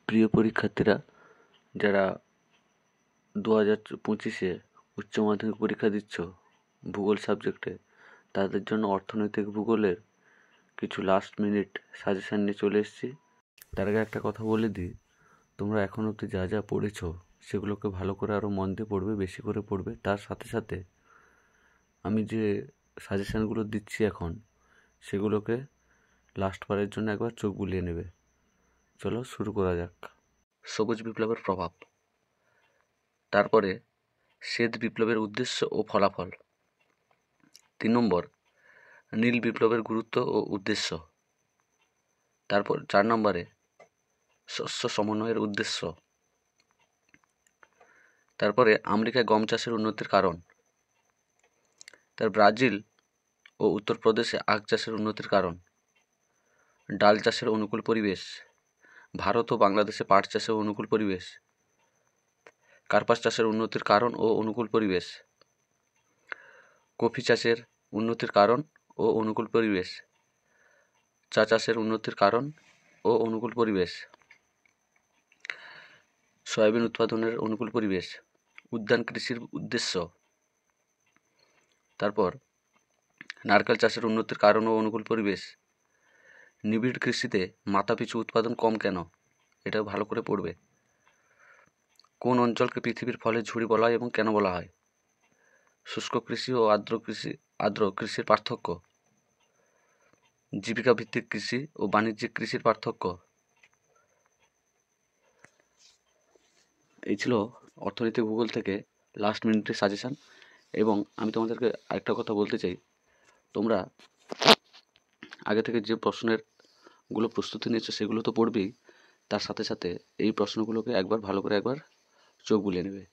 প্রিয় পরীক্ষার্থীরা, যারা 2025-এ উচ্চ মাধ্যমিক পরীক্ষা দিচ্ছ ভূগোল সাবজেক্টে, তাদের জন্য অর্থনৈতিক ভূগোলের কিছু লাস্ট মিনিট সাজেশান নিয়ে চলে এসেছি। তার আগে একটা কথা বলে দিই, তোমরা এখন অবধি যা যা পড়েছো সেগুলোকে ভালো করে আরও মন দিয়ে পড়বে, বেশি করে পড়বে। তার সাথে সাথে আমি যে সাজেশানগুলো দিচ্ছি এখন, সেগুলোকে লাস্ট বারের জন্য একবার চোখ বুলিয়ে নেবে। চলো শুরু করা যাক। সবুজ বিপ্লবের প্রভাব, তারপরে শ্বেত বিপ্লবের উদ্দেশ্য ও ফলাফল, 3 নম্বর নীল বিপ্লবের গুরুত্ব ও উদ্দেশ্য, তারপর 4 নম্বরে শস্য সমন্বয়ের উদ্দেশ্য, তারপরে আমেরিকায় গম চাষের উন্নতির কারণ, তার ব্রাজিল ও উত্তরপ্রদেশে আখ চাষের উন্নতির কারণ, ডাল চাষের অনুকূল পরিবেশ, ভারত ও বাংলাদেশে পাট চাষের অনুকূল পরিবেশ, কার্পাস চাষের উন্নতির কারণ ও অনুকূল পরিবেশ, কফি চাষের উন্নতির কারণ ও অনুকূল পরিবেশ, চা চাষের উন্নতির কারণ ও অনুকূল পরিবেশ, সয়াবিন উৎপাদনের অনুকূল পরিবেশ, উদ্যান কৃষির উদ্দেশ্য, তারপর নারকেল চাষের উন্নতির কারণ ও অনুকূল পরিবেশ, নিবিড় কৃষিতে মাথাপিছু উৎপাদন কম কেন, এটা ভালো করে পড়বে। কোন অঞ্চলকে পৃথিবীর ফলের ঝুড়ি বলা হয় এবং কেন বলা হয়, শুষ্ক কৃষি ও আর্দ্র কৃষির পার্থক্য, জীবিকা ভিত্তিক কৃষি ও বাণিজ্যিক কৃষির পার্থক্য। এই ছিল অর্থনৈতিক ভূগোল থেকে লাস্ট মিনিটের সাজেশান। এবং আমি তোমাদেরকে আরেকটা কথা বলতে চাই, তোমরা আগে থেকে যে প্রশ্নেরগুলো প্রস্তুতি নিয়েছো সেগুলো তো পড়বেই, তার সাথে সাথে এই প্রশ্নগুলোকে একবার ভালো করে একবার চোখ বুলিয়ে নেবে।